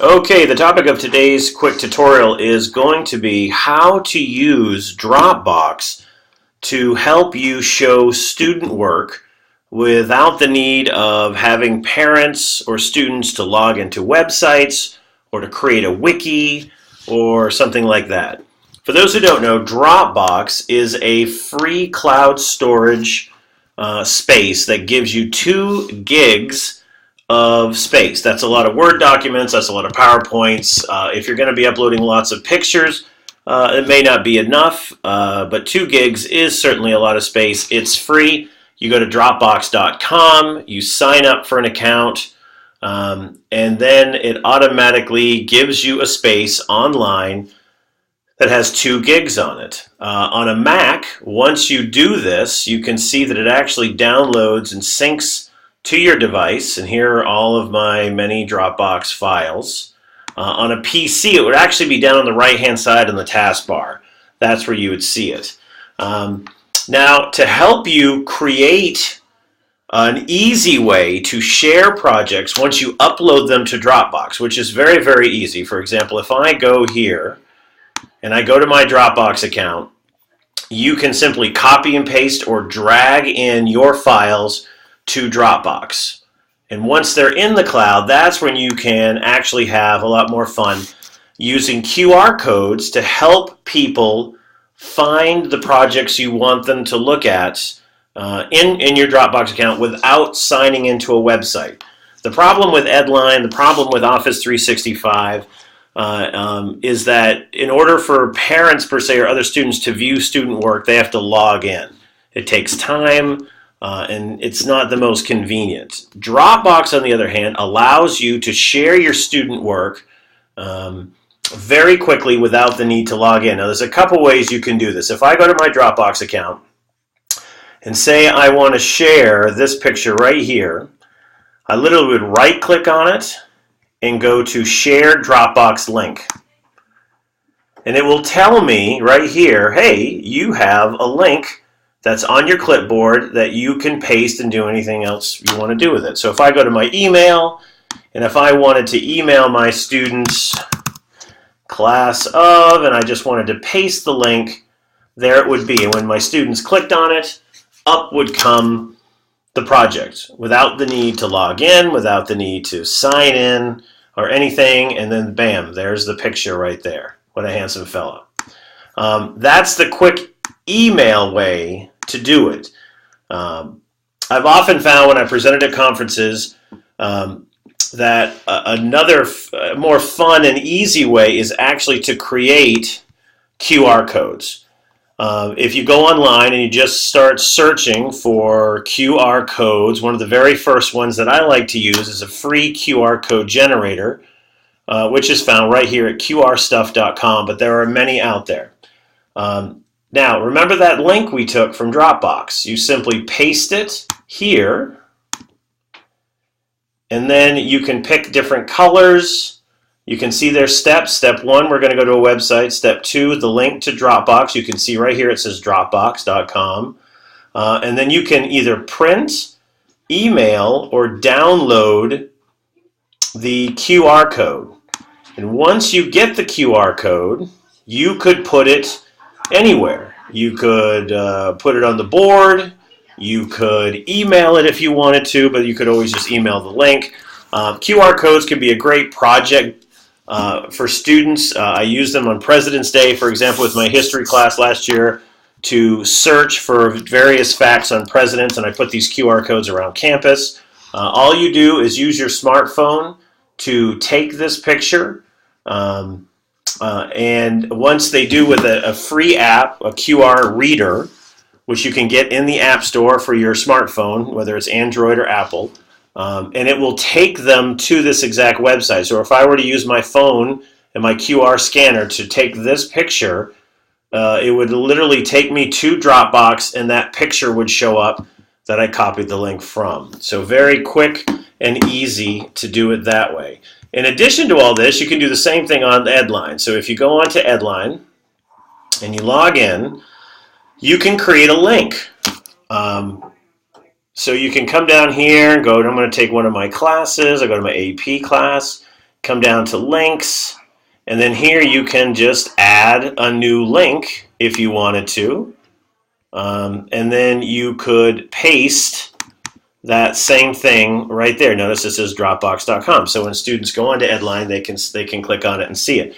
Okay, the topic of today's quick tutorial is going to be how to use Dropbox to help you show student work without the need of having parents or students to log into websites or to create a wiki or something like that. For those who don't know, Dropbox is a free cloud storage space that gives you 2 gigs of space. That's a lot of Word documents, that's a lot of PowerPoints. If you're going to be uploading lots of pictures, it may not be enough, but 2 gigs is certainly a lot of space. It's free. You go to Dropbox.com, you sign up for an account, and then it automatically gives you a space online that has 2 gigs on it. On a Mac, once you do this, you can see that it actually downloads and syncs to your device, and here are all of my many Dropbox files. On a PC, it would actually be down on the right-hand side on the taskbar. That's where you would see it. Now, to help you create an easy way to share projects once you upload them to Dropbox, which is very, very easy. For example, if I go here and I go to my Dropbox account, you can simply copy and paste or drag in your files to Dropbox. And once they're in the cloud, that's when you can actually have a lot more fun using QR codes to help people find the projects you want them to look at in your Dropbox account without signing into a website. The problem with Edline, the problem with Office 365 is that in order for parents per se or other students to view student work, they have to log in. It takes time. And it's not the most convenient. Dropbox, on the other hand, allows you to share your student work very quickly without the need to log in. Now, there's a couple ways you can do this. If I go to my Dropbox account and say I want to share this picture right here, I literally would right-click on it and go to Share Dropbox Link. And it will tell me right here, hey, you have a link that's on your clipboard that you can paste and do anything else you want to do with it. So if I go to my email, and if I wanted to email my students class of, and I just wanted to paste the link, there it would be. And when my students clicked on it, up would come the project without the need to log in, without the need to sign in or anything, and then bam, there's the picture right there. What a handsome fellow. That's the quick email way to do it. I've often found when I presented at conferences that another more fun and easy way is actually to create QR codes. If you go online and you just start searching for QR codes, one of the very first ones that I like to use is a free QR code generator, which is found right here at qrstuff.com, but there are many out there. Now, remember that link we took from Dropbox. You simply paste it here, and then you can pick different colors. You can see their steps. Step 1, we're going to go to a website. Step 2, the link to Dropbox. You can see right here it says dropbox.com. And then you can either print, email, or download the QR code. And once you get the QR code, you could put it anywhere. You could put it on the board. You could email it if you wanted to, but you could always just email the link. QR codes can be a great project for students. I use them on President's Day, for example, with my history class last year to search for various facts on presidents, and I put these QR codes around campus. All you do is use your smartphone to take this picture. And once they do with a free app, a QR reader, which you can get in the App Store for your smartphone, whether it's Android or Apple, and it will take them to this exact website. So if I were to use my phone and my QR scanner to take this picture, it would literally take me to Dropbox, and that picture would show up that I copied the link from. So very quick and easy to do it that way. In addition to all this, you can do the same thing on Edline. So if you go onto Edline and you log in, you can create a link. So you can come down here and go, I'm going to take one of my classes. I go to my AP class, come down to links, and then here you can just add a new link if you wanted to. And then you could paste that same thing right there. Notice this is Dropbox.com. So when students go onto Edline, they can click on it and see it.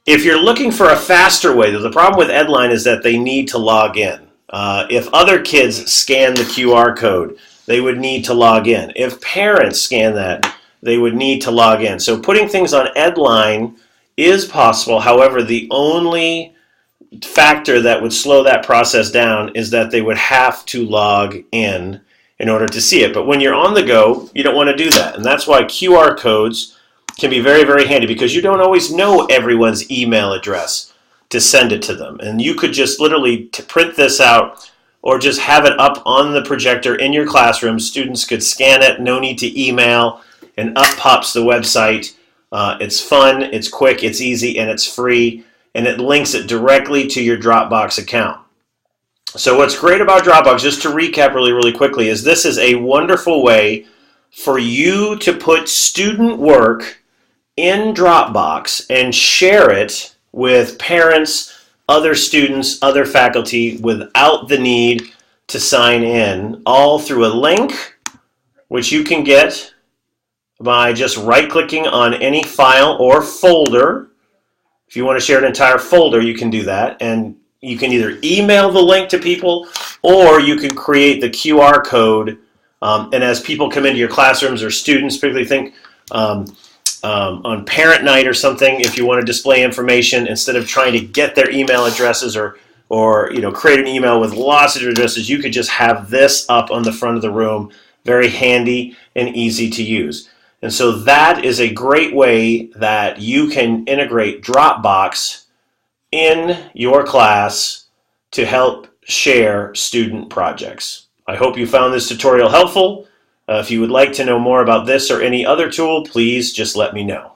If you're looking for a faster way, the problem with Edline is that they need to log in. If other kids scan the QR code, they would need to log in. If parents scan that, they would need to log in. So putting things on Edline is possible. However, the only factor that would slow that process down is that they would have to log in order to see it. But when you're on the go, you don't want to do that. And that's why QR codes can be very, very handy, because you don't always know everyone's email address to send it to them. And you could just literally print this out or just have it up on the projector in your classroom. Students could scan it, no need to email, and up pops the website. It's fun, it's quick, it's easy, and it's free, and it links it directly to your Dropbox account. So what's great about Dropbox, just to recap really, really quickly, is this is a wonderful way for you to put student work in Dropbox and share it with parents, other students, other faculty without the need to sign in, all through a link, which you can get by just right-clicking on any file or folder. If you want to share an entire folder, you can do that, and you can either email the link to people, or you can create the QR code, and as people come into your classrooms, or students, particularly think on parent night or something, if you want to display information, instead of trying to get their email addresses or create an email with lots of addresses, you could just have this up on the front of the room, very handy and easy to use. And so that is a great way that you can integrate Dropbox in your class to help share student projects. I hope you found this tutorial helpful. If you would like to know more about this or any other tool, please just let me know.